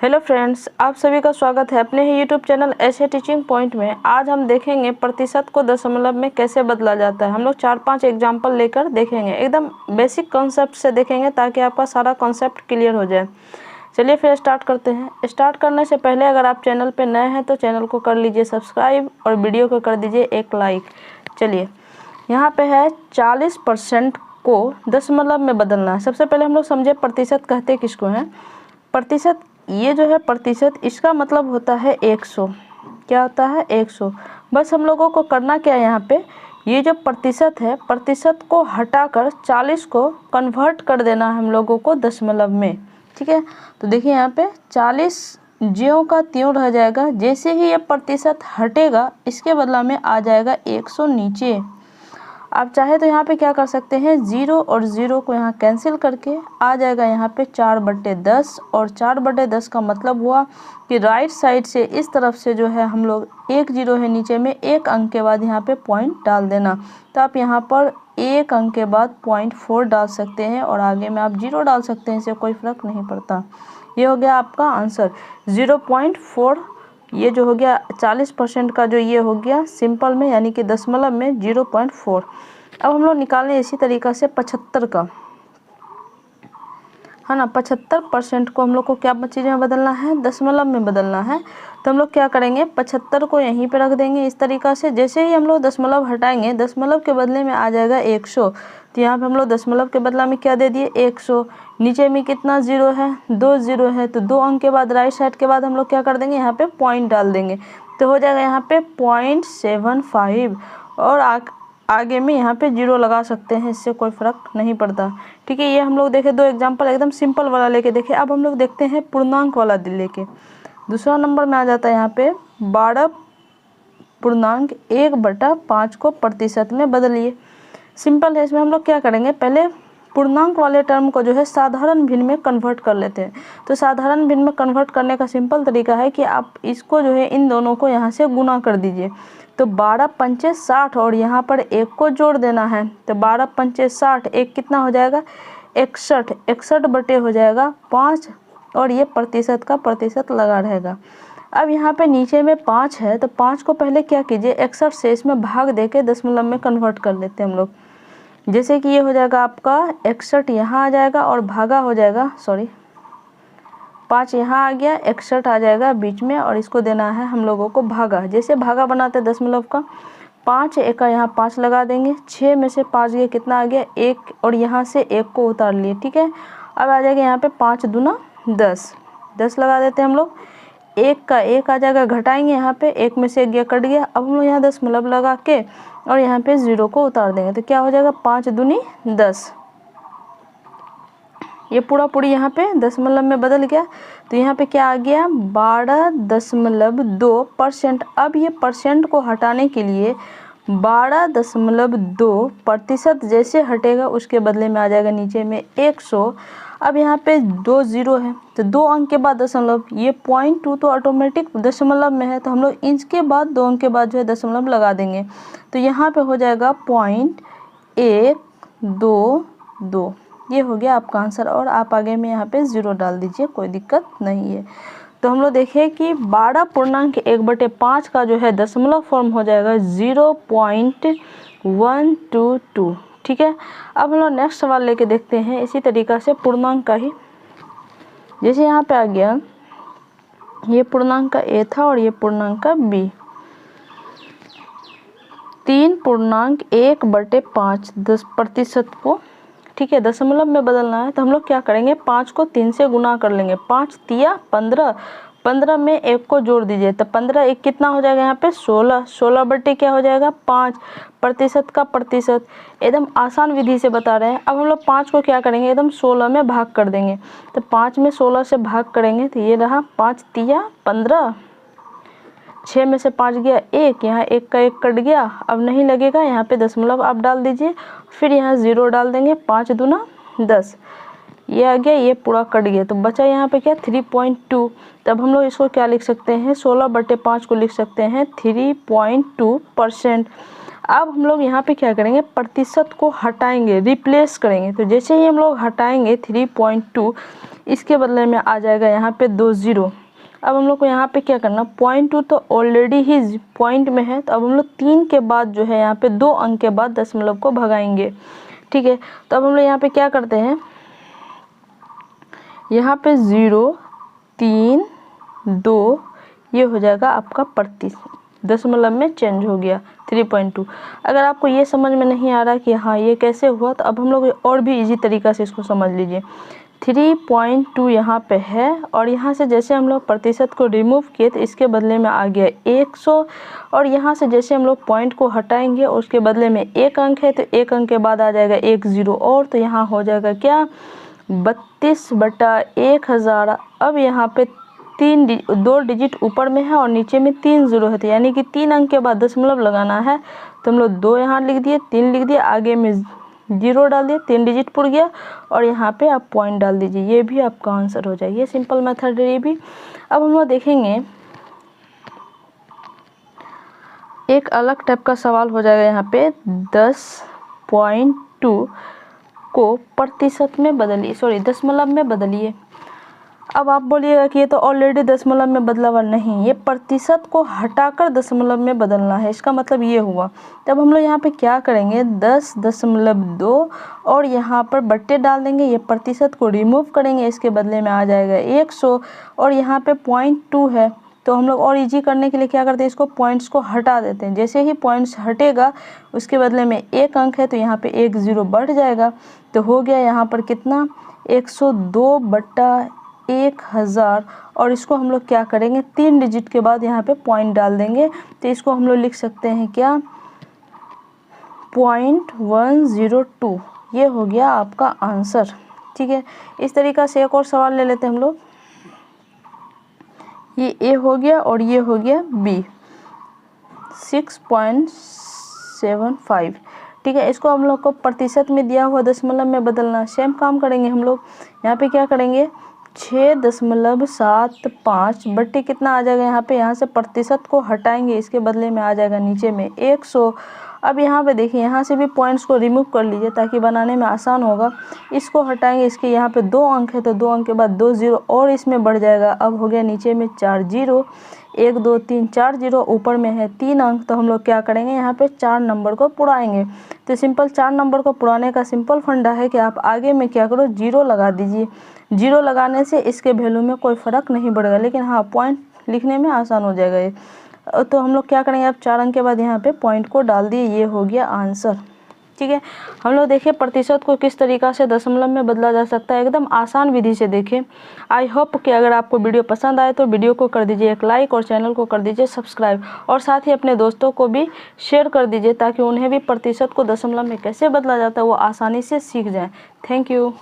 Hello friends, आप सभी का स्वागत है अपने ही यूट्यूब चैनल ऐसे टीचिंग पॉइंट में। आज हम देखेंगे प्रतिशत को दशमलव में कैसे बदला जाता है। हम लोग 4-5 एग्जाम्पल लेकर देखेंगे, एकदम बेसिक कॉन्सेप्ट से देखेंगे ताकि आपका सारा कॉन्सेप्ट क्लियर हो जाए। चलिए फिर स्टार्ट करते हैं। स्टार्ट करने से पहले अगर आप चैनल पर नए हैं तो चैनल को कर लीजिए सब्सक्राइब और वीडियो को कर दीजिए एक लाइक। चलिए, यहाँ पे है 40% को दशमलव में बदलना है। सबसे पहले हम लोग समझे प्रतिशत कहते किसको हैं। प्रतिशत, ये जो है प्रतिशत, इसका मतलब होता है 100। क्या होता है? 100। बस हम लोगों को करना क्या है, यहाँ पे ये जो प्रतिशत है, प्रतिशत को हटाकर 40 को कन्वर्ट कर देना है हम लोगों को दशमलव में। ठीक है, तो देखिए यहाँ पे 40 ज्यों का त्यों रह जाएगा। जैसे ही ये प्रतिशत हटेगा इसके बदला में आ जाएगा 100 नीचे। आप चाहे तो यहाँ पे क्या कर सकते हैं, 0 और 0 को यहाँ कैंसिल करके आ जाएगा यहाँ पे 4/10। और 4/10 का मतलब हुआ कि राइट साइड से इस तरफ से जो है हम लोग 1 0 है नीचे में, 1 अंक के बाद यहाँ पे पॉइंट डाल देना। तो आप यहाँ पर 1 अंक के बाद 0.4 डाल सकते हैं और आगे में आप 0 डाल सकते हैं, इससे कोई फ़र्क नहीं पड़ता। ये हो गया आपका आंसर 0.4। ये जो हो गया 40% का, जो ये हो गया सिंपल में यानी कि दशमलव में 0.4। अब हम लोग निकालें इसी तरीक़ा से 75 का, है ना। 75% को हम लोग को क्या चीज़ में बदलना है, दशमलव में बदलना है। तो हम लोग क्या करेंगे, 75 को यहीं पे रख देंगे इस तरीक़ा से। जैसे ही हम लोग दशमलव हटाएंगे, दशमलव के बदले में आ जाएगा 100। तो यहाँ पे हम लोग दशमलव के बदला में क्या दे दिए, 100। नीचे में कितना 0 है, 2 0 है, तो 2 अंक के बाद राइट साइड के बाद हम लोग क्या कर देंगे, यहाँ पे पॉइंट डाल देंगे। तो हो जाएगा यहाँ पे 0.75 और आगे में यहाँ पे 0 लगा सकते हैं, इससे कोई फ़र्क नहीं पड़ता। ठीक है, ये हम लोग देखे 2 एग्जाम्पल एकदम सिंपल वाला लेके देखे। अब हम लोग देखते हैं पूर्णांक वाला लेके। दूसरा नंबर में आ जाता है यहाँ पे 12.1/5 को प्रतिशत में बदलिए। सिंपल है, इसमें हम लोग क्या करेंगे, पहले पूर्णांक वाले टर्म को जो है साधारण भिन्न में कन्वर्ट कर लेते हैं। तो साधारण भिन्न में कन्वर्ट करने का सिंपल तरीका है कि आप इसको जो है इन दोनों को यहाँ से गुना कर दीजिए। तो 12×5 = 60 और यहाँ पर 1 को जोड़ देना है। तो 12×5 = 60, 1 कितना हो जाएगा, 61। 61 बटे हो जाएगा 5 और ये प्रतिशत का प्रतिशत लगा रहेगा। अब यहाँ पे नीचे में 5 है, तो 5 को पहले क्या कीजिए, 61 से इसमें भाग देके दशमलव में कन्वर्ट कर लेते हैं हम लोग। जैसे कि ये हो जाएगा आपका 61 यहाँ आ जाएगा और भागा हो जाएगा, 5 यहाँ आ गया, 61 आ जाएगा बीच में और इसको देना है हम लोगों को भागा। जैसे भागा बनाते हैं दशमलव का, 5 1 का यहाँ 5 लगा देंगे, 6 में से 5 गया, कितना आ गया 1, और यहाँ से 1 को उतार लिए। ठीक है, अब आ जाएगा यहाँ पे 5 दूना 10, 10 लगा देते हैं हम लोग। 1 का 1 आ जाएगा, घटाएंगे यहाँ पे, 1 में से 1 गया, कट गया। अब हम लोग यहाँ दशमलव लगा के और यहाँ पे 0 को उतार देंगे। तो क्या हो जाएगा, 5 दूनी 10। ये पूरा पूरी यहाँ पे दशमलव में बदल गया। तो यहाँ पे क्या आ गया, 12.2%। अब ये परसेंट को हटाने के लिए 12.2% जैसे हटेगा उसके बदले में आ जाएगा नीचे में 100। अब यहाँ पे 2 0 है, तो 2 अंक के बाद दशमलव, ये 0.2 तो ऑटोमेटिक दशमलव में है, तो हम लोग इसके बाद 2 अंक के बाद जो है दशमलव लगा देंगे। तो यहाँ पे हो जाएगा 0.122। ये हो गया आपका आंसर और आप आगे में यहाँ पे 0 डाल दीजिए, कोई दिक्कत नहीं है। तो हम लोग देखें कि 12.1/5 का जो है दशमलव फॉर्म हो जाएगा 0.122। ठीक है, अब हम लोग नेक्स्ट सवाल लेके देखते हैं इसी तरीक़ा से पूर्णांक का ही। जैसे यहाँ पे आ गया, ये पूर्णांक का A था और ये पूर्णांक का B। 3.1/5 10% को, ठीक है, दशमलव में बदलना है। तो हम लोग क्या करेंगे, 5 को 3 से गुना कर लेंगे। 5 तिया 15, 15 में 1 को जोड़ दीजिए। तो 15 1 कितना हो जाएगा यहाँ पे 16, 16 बटे क्या हो जाएगा 5, प्रतिशत का प्रतिशत। एकदम आसान विधि से बता रहे हैं। अब हम लोग 5 को क्या करेंगे, एकदम 16 में भाग कर देंगे। तो 5 में 16 से भाग करेंगे तो ये रहा 5 तिया 15, 6 में से 5 गया 1, यहाँ 1 का 1 कट गया, अब नहीं लगेगा, यहाँ पे दशमलव आप डाल दीजिए, फिर यहाँ 0 डाल देंगे। 5 दूना 10, ये आ गया, ये पूरा कट गया, तो बचा यहाँ पे क्या 3.2। तब हम लोग इसको क्या लिख सकते हैं, 16/5 को लिख सकते हैं 3.2%। अब हम लोग यहाँ पे क्या करेंगे, प्रतिशत को हटाएंगे, रिप्लेस करेंगे। तो जैसे ही हम लोग हटाएंगे 3.2, इसके बदले में आ जाएगा यहाँ पे 2 0। अब हम लोग को यहाँ पे क्या करना, 0.2 तो ऑलरेडी ही पॉइंट में है, तो अब हम लोग 3 के बाद जो है यहाँ पे 2 अंक के बाद दशमलव को भगाएंगे, ठीक है। तो अब हम लोग यहाँ पे क्या करते हैं, यहाँ पे 0 3 2 ये हो जाएगा आपका प्रतिशत, दशमलव में चेंज हो गया 3.2। अगर आपको ये समझ में नहीं आ रहा कि हाँ ये कैसे हुआ, तो अब हम लोग और भी इजी तरीका से इसको समझ लीजिए। 3.2 यहाँ पे है और यहाँ से जैसे हम लोग प्रतिशत को रिमूव किए तो इसके बदले में आ गया 100, और यहाँ से जैसे हम लोग पॉइंट को हटाएंगे और उसके बदले में 1 अंक है, तो 1 अंक के बाद आ जाएगा 1 0 और, तो यहाँ हो जाएगा क्या, 32/1000। अब यहाँ पे 2 डिजिट ऊपर में है और नीचे में 3 0 है, तो यानी कि 3 अंक के बाद दशमलव लगाना है, तो हम लोग 2 यहाँ लिख दिए, 3 लिख दिए, आगे में 0 डाल दिए, 3 डिजिट पुर गया और यहाँ पे आप पॉइंट डाल दीजिए, ये भी आपका आंसर हो जाएगा। ये सिंपल मेथड है ये भी। अब हम लोग देखेंगे एक अलग टाइप का सवाल हो जाएगा, यहाँ पे 10.2 को प्रतिशत में बदलिए, सॉरी दशमलव में बदलिए। अब आप बोलिएगा कि ये तो ऑलरेडी दशमलव में बदला हुआ, नहीं, ये प्रतिशत को हटाकर दशमलव में बदलना है, इसका मतलब ये हुआ। तब हम लोग यहाँ पे क्या करेंगे, 10.2 और यहाँ पर बट्टे डाल देंगे, ये प्रतिशत को रिमूव करेंगे, इसके बदले में आ जाएगा 100 और यहाँ पे 0.2 है, तो हम लोग और इजी करने के लिए क्या करते हैं, इसको पॉइंट्स को हटा देते हैं। जैसे ही पॉइंट्स हटेगा उसके बदले में 1 अंक है, तो यहाँ पे 1 0 बढ़ जाएगा, तो हो गया यहाँ पर कितना, 102/1000। और इसको हम लोग क्या करेंगे, 3 डिजिट के बाद यहाँ पे पॉइंट डाल देंगे, तो इसको हम लोग लिख सकते हैं क्या, 0.102। ये हो गया आपका आंसर, ठीक है। इस तरीक़ा से एक और सवाल ले लेते हैं हम लोग। ये ए हो गया और ये हो गया बी, 6.75, ठीक है। इसको हम लोग को प्रतिशत में दिया हुआ दशमलव में बदलना, सेम काम करेंगे हम लोग। यहाँ पे क्या करेंगे, 6.75 बट्टे कितना आ जाएगा, यहाँ पे यहाँ से प्रतिशत को हटाएंगे, इसके बदले में आ जाएगा नीचे में 100। अब यहाँ पे देखिए, यहाँ से भी पॉइंट्स को रिमूव कर लीजिए ताकि बनाने में आसान होगा। इसको हटाएंगे, इसके यहाँ पे 2 अंक है, तो 2 अंक के बाद 2 0 और इसमें बढ़ जाएगा। अब हो गया नीचे में 4 0, 1 2 3 4 0, ऊपर में है 3 अंक, तो हम लोग क्या करेंगे, यहाँ पे 4 नंबर को पुराएंगे। तो सिंपल 4 नंबर को पुराने का सिंपल फंडा है कि आप आगे में क्या करो, 0 लगा दीजिए। 0 लगाने से इसके वैल्यू में कोई फ़र्क नहीं पड़ेगा, लेकिन हाँ पॉइंट लिखने में आसान हो जाएगा ये। तो हम लोग क्या करेंगे, अब 4 अंक के बाद यहाँ पे पॉइंट को डाल दिए, ये हो गया आंसर, ठीक है। हम लोग देखिए प्रतिशत को किस तरीक़ा से दशमलव में बदला जा सकता है, एकदम आसान विधि से देखें। आई होप कि अगर आपको वीडियो पसंद आए तो वीडियो को कर दीजिए एक लाइक और चैनल को कर दीजिए सब्सक्राइब, और साथ ही अपने दोस्तों को भी शेयर कर दीजिए ताकि उन्हें भी प्रतिशत को दशमलव में कैसे बदला जाता है वो आसानी से सीख जाएँ। Thank you.